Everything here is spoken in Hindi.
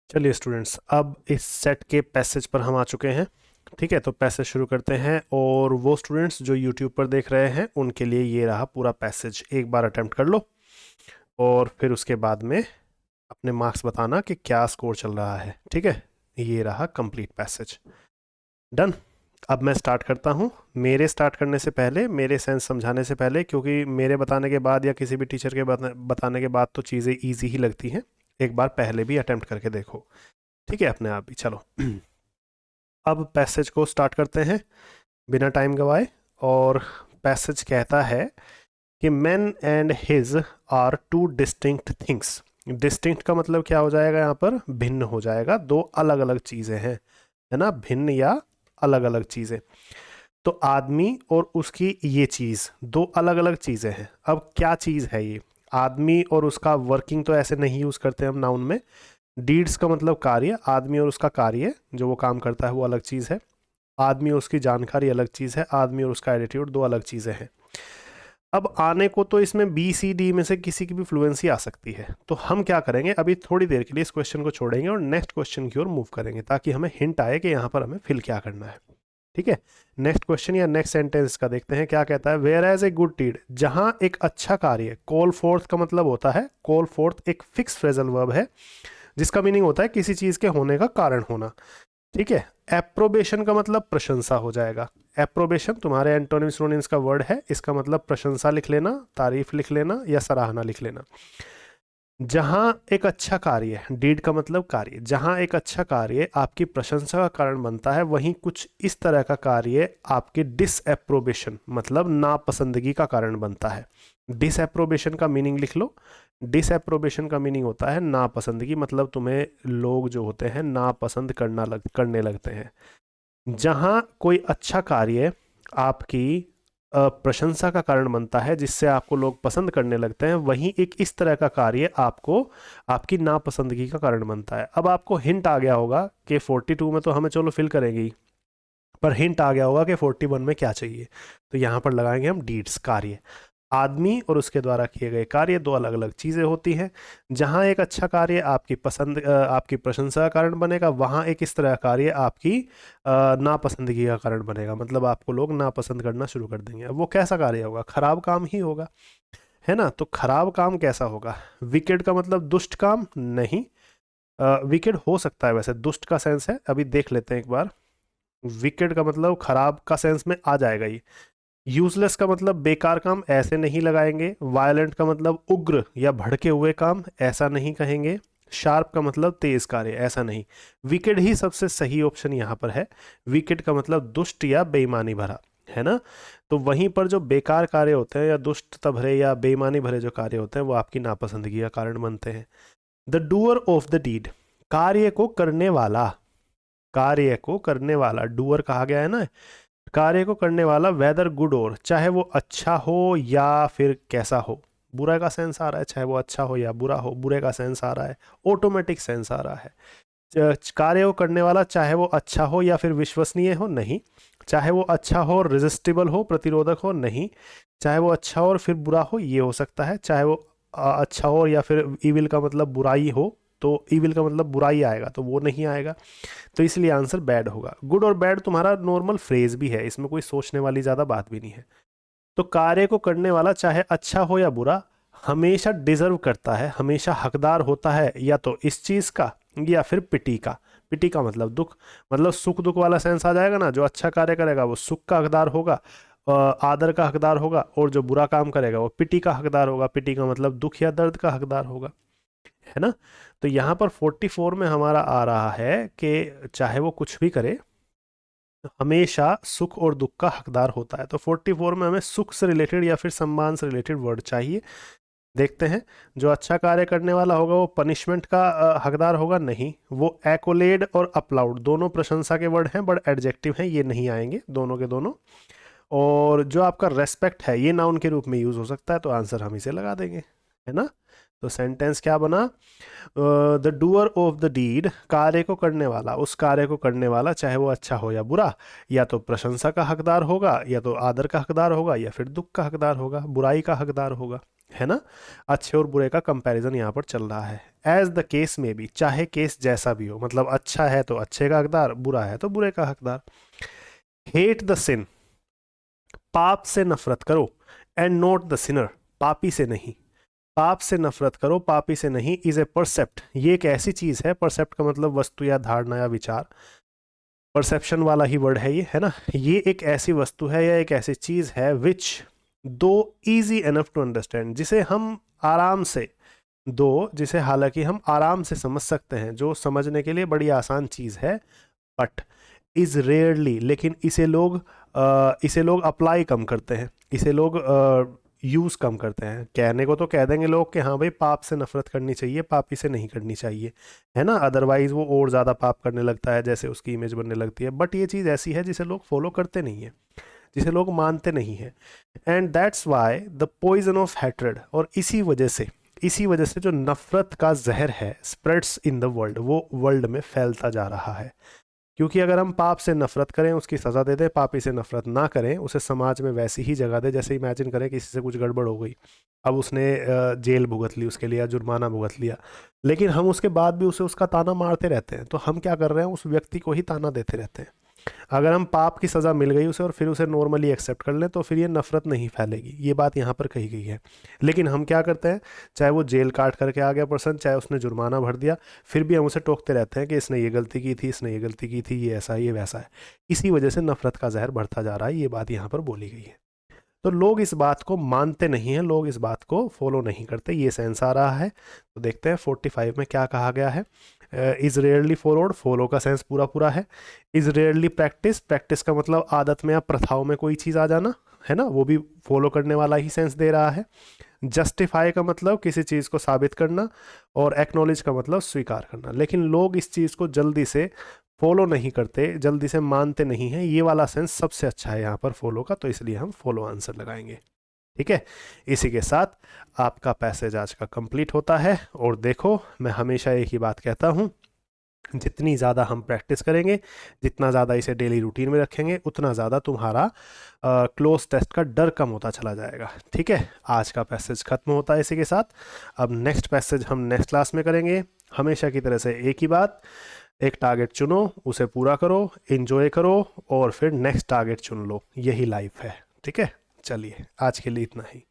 चलिए स्टूडेंट्स, अब इस सेट के पैसेज पर हम आ चुके हैं। ठीक है, तो पैसेज शुरू करते हैं। और वो स्टूडेंट्स जो यूट्यूब पर देख रहे हैं उनके लिए ये रहा पूरा पैसेज, एक बार अटेम्प्ट कर लो और फिर उसके बाद में अपने मार्क्स बताना कि क्या स्कोर चल रहा है। ठीक है, ये रहा कंप्लीट पैसेज। डन। अब मैं स्टार्ट करता हूँ। मेरे स्टार्ट करने से पहले, मेरे सेंस समझाने से पहले, क्योंकि मेरे बताने के बाद या किसी भी टीचर के बताने के बाद तो चीज़ें ईजी ही लगती हैं, एक बार पहले भी अटेम्प्ट करके देखो। ठीक है, अपने आप ही। चलो अब पैसेज को स्टार्ट करते हैं बिना टाइम गवाए। और पैसेज कहता है कि man and his are two distinct things. Distinct का मतलब क्या हो जाएगा यहाँ पर? भिन्न हो जाएगा, दो अलग अलग चीज़ें हैं, है ना, भिन्न या अलग अलग चीज़ें। तो आदमी और उसकी ये चीज़ दो अलग अलग चीज़ें हैं। अब क्या चीज़ है ये? आदमी और उसका वर्किंग तो ऐसे नहीं यूज़ करते हम नाउन में। डीड्स का मतलब कार्य, आदमी और उसका कार्य जो वो काम करता है वो अलग चीज़ है। आदमी और उसकी जानकारी अलग चीज़ है। आदमी और उसका एटीट्यूड दो अलग चीज़ें हैं। अब आने को तो इसमें बी सी डी में से किसी की भी फ्लुएंसी आ सकती है। तो हम क्या करेंगे, अभी थोड़ी देर के लिए इस क्वेश्चन को छोड़ेंगे और नेक्स्ट क्वेश्चन की ओर मूव करेंगे, ताकि हमें हिंट आए कि यहाँ पर हमें फिल क्या करना है। ठीक है, नेक्स्ट क्वेश्चन या नेक्स्ट सेंटेंस का देखते हैं क्या कहता है। Whereas a good deed, जहां एक अच्छा कार्य, कॉल फोर्थ का मतलब होता है, कॉल फोर्थ एक फिक्स फ्रेजल वर्ब है जिसका मीनिंग होता है किसी चीज के होने का कारण होना। ठीक है, एप्रोबेशन का मतलब प्रशंसा हो जाएगा। एप्रोबेशन तुम्हारे एंटोनिम सिनोनिम्स का वर्ड है, इसका मतलब प्रशंसा लिख लेना, तारीफ लिख लेना या सराहना लिख लेना। जहां एक अच्छा कार्य, डीड का मतलब कार्य, जहां एक अच्छा कार्य आपकी प्रशंसा का कारण बनता है, वहीं कुछ इस तरह का कार्य आपकी डिसएप्रोबेशन मतलब नापसंदगी का कारण बनता है। डिसएप्रोबेशन का मीनिंग लिख लो। डिसएप्रोबेशन का मीनिंग होता है नापसंदगी, मतलब तुम्हें लोग जो होते हैं नापसंद करने लगते हैं। जहाँ कोई अच्छा कार्य आपकी प्रशंसा का कारण बनता है, जिससे आपको लोग पसंद करने लगते हैं, वहीं एक इस तरह का कार्य आपको आपकी नापसंदगी का कारण बनता है। अब आपको हिंट आ गया होगा कि 42 में तो हमें चलो फिल करेंगे ही, पर हिंट आ गया होगा कि 41 में क्या चाहिए। तो यहाँ पर लगाएंगे हम डीड्स, कार्य। आदमी और उसके द्वारा किए गए कार्य दो अलग अलग चीज़ें होती हैं। जहाँ एक अच्छा कार्य आपकी प्रशंसा का कारण बनेगा, वहाँ एक इस तरह का कार्य आपकी नापसंदगी का कारण बनेगा, मतलब आपको लोग नापसंद करना शुरू कर देंगे। अब वो कैसा कार्य होगा? खराब काम ही होगा, है ना। तो खराब काम कैसा होगा? विकेड का मतलब दुष्ट काम नहीं। विकेड हो सकता है, वैसे दुष्ट का सेंस है, अभी देख लेते हैं एक बार। विकेड का मतलब खराब का सेंस में आ जाएगा ये। यूजलेस का मतलब बेकार काम, ऐसे नहीं लगाएंगे। वायलेंट का मतलब उग्र या भड़के हुए काम, ऐसा नहीं कहेंगे। शार्प का मतलब तेज कार्य, ऐसा नहीं। विकेड ही सबसे सही ऑप्शन यहाँ पर है। विकेड का मतलब दुष्ट या बेईमानी भरा, है ना। तो वहीं पर जो बेकार कार्य होते हैं या दुष्टता भरे या बेईमानी भरे जो कार्य होते हैं वो आपकी नापसंदगी का कारण बनते हैं। The doer of the deed, कार्य को करने वाला, कार्य को करने वाला डूअर कहा गया है ना। कार्य को करने वाला, वेदर गुड और, चाहे वो अच्छा हो या फिर कैसा हो। बुरा का सेंस आ रहा है, चाहे वो अच्छा हो या बुरा हो, बुरे का सेंस आ रहा है, ऑटोमेटिक सेंस आ रहा है। कार्य को करने वाला, चाहे वो अच्छा हो या फिर विश्वसनीय हो, नहीं। चाहे वो अच्छा हो और रेजिस्टिबल हो, प्रतिरोधक हो, नहीं। चाहे वो अच्छा हो और फिर बुरा हो, ये हो सकता है। चाहे वो अच्छा हो या फिर ईविल का मतलब बुराई हो, तो ईविल का मतलब बुराई आएगा, तो वो नहीं आएगा। तो इसलिए आंसर बैड होगा। गुड और बैड तुम्हारा नॉर्मल फ्रेज भी है, इसमें कोई सोचने वाली ज़्यादा बात भी नहीं है। तो कार्य को करने वाला, चाहे अच्छा हो या बुरा, हमेशा डिजर्व करता है, हमेशा हकदार होता है या तो इस चीज़ का या फिर पिटी का। पिटी का मतलब दुख, मतलब सुख दुख वाला सेंस आ जाएगा ना। जो अच्छा कार्य करेगा वो सुख का हकदार होगा, आदर का हकदार होगा, और जो बुरा काम करेगा वो पिटी का हकदार होगा। पिटी का मतलब दुख या दर्द का हकदार होगा, है ना। तो यहाँ पर 44 में हमारा आ रहा है कि चाहे वो कुछ भी करे, हमेशा सुख और दुख का हकदार होता है। तो 44 में हमें सुख से रिलेटेड या फिर सम्मान से रिलेटेड वर्ड चाहिए। देखते हैं। जो अच्छा कार्य करने वाला होगा वो पनिशमेंट का हकदार होगा, नहीं। वो एक्कोलेड और अपलाउड दोनों प्रशंसा के वर्ड हैं, बट एडजेक्टिव हैं, ये नहीं आएंगे दोनों के दोनों। और जो आपका रेस्पेक्ट है ये नाउन के रूप में यूज हो सकता है, तो आंसर हम इसे लगा देंगे, है ना। तो सेंटेंस क्या बना? The doer of the deed, कार्य को करने वाला, उस कार्य को करने वाला, चाहे वो अच्छा हो या बुरा, या तो प्रशंसा का हकदार होगा, या तो आदर का हकदार होगा, या फिर दुख का हकदार होगा, बुराई का हकदार होगा। है ना। अच्छे और बुरे का कंपैरिजन यहाँ पर चल रहा है। एज द केस में भी, चाहे केस जैसा भी हो, मतलब अच्छा है तो अच्छे का हकदार, बुरा है तो बुरे का हकदार। हेट द सिन, पाप से नफरत करो, एंड नॉट द सिनर, पापी से नहीं। पाप से नफरत करो, पापी से नहीं, इज ए परसेप्ट, ये एक ऐसी चीज है, परसेप्ट का मतलब वस्तु या धारणा या विचार, परसेप्शन वाला ही वर्ड है ये, है ना। ये एक ऐसी वस्तु है या एक ऐसी चीज है विच दो इजी एनफ टू अंडरस्टैंड, जिसे हम आराम से, दो जिसे हालांकि हम आराम से समझ सकते हैं, जो समझने के लिए बड़ी आसान चीज है, बट इज रेयरली, लेकिन इसे लोग अप्लाई कम करते हैं, इसे लोग यूज़ कम करते हैं। कहने को तो कह देंगे लोग कि हाँ भाई पाप से नफरत करनी चाहिए, पापी से नहीं करनी चाहिए, है ना, अदरवाइज वो और ज़्यादा पाप करने लगता है, जैसे उसकी इमेज बनने लगती है। बट ये चीज़ ऐसी है जिसे लोग फॉलो करते नहीं है, जिसे लोग मानते नहीं है, and that's why the poison of hatred, और इसी वजह से जो नफरत का जहर है, स्प्रेड्स इन द वर्ल्ड, वो वर्ल्ड में फैलता जा रहा है। क्योंकि अगर हम पाप से नफरत करें, उसकी सज़ा दे दें, पापी से नफरत ना करें, उसे समाज में वैसी ही जगह दें, जैसे इमेजिन करें किसी से कुछ गड़बड़ हो गई, अब उसने जेल भुगत ली उसके लिए या जुर्माना भुगत लिया, लेकिन हम उसके बाद भी उसे उसका ताना मारते रहते हैं, तो हम क्या कर रहे हैं, उस व्यक्ति को ही ताना देते रहते हैं। अगर हम पाप की सज़ा मिल गई उसे और फिर उसे नॉर्मली एक्सेप्ट कर लें, तो फिर ये नफरत नहीं फैलेगी, ये बात यहाँ पर कही गई है। लेकिन हम क्या करते हैं, चाहे वो जेल काट करके आ गया पर्सन, चाहे उसने जुर्माना भर दिया, फिर भी हम उसे टोकते रहते हैं कि इसने ये गलती की थी, इसने ये गलती की थी, ये ऐसा है, ये वैसा है। इसी वजह से नफरत का जहर बढ़ता जा रहा है, ये बात यहाँ पर बोली गई है। तो लोग इस बात को मानते नहीं हैं, लोग इस बात को फॉलो नहीं करते, ये सेंस आ रहा है। तो देखते हैं 45 में क्या कहा गया है। इज़ रेयरली फॉलोड, फॉलो का सेंस पूरा पूरा है। इज़ रेयरली प्रैक्टिस, प्रैक्टिस का मतलब आदत में या प्रथाओं में कोई चीज़ आ जाना, है ना, वो भी फॉलो करने वाला ही सेंस दे रहा है। जस्टिफाई का मतलब किसी चीज़ को साबित करना, और एक्नॉलेज का मतलब स्वीकार करना। लेकिन लोग इस चीज़ को जल्दी से फॉलो नहीं करते, जल्दी से मानते नहीं हैं, ये वाला सेंस सबसे अच्छा है यहाँ पर फॉलो का, तो इसलिए हम फॉलो आंसर लगाएंगे। ठीक है, इसी के साथ आपका पैसेज आज का कंप्लीट होता है। और देखो, मैं हमेशा एक ही बात कहता हूँ, जितनी ज़्यादा हम प्रैक्टिस करेंगे, जितना ज़्यादा इसे डेली रूटीन में रखेंगे, उतना ज़्यादा तुम्हारा क्लोज टेस्ट का डर कम होता चला जाएगा। ठीक है, आज का पैसेज खत्म होता है इसी के साथ। अब नेक्स्ट पैसेज हम नेक्स्ट क्लास में करेंगे। हमेशा की तरह से एक ही बात, एक टारगेट चुनो, उसे पूरा करो, एंजॉय करो, और फिर नेक्स्ट टारगेट चुन लो, यही लाइफ है। ठीक है, चलिए आज के लिए इतना ही।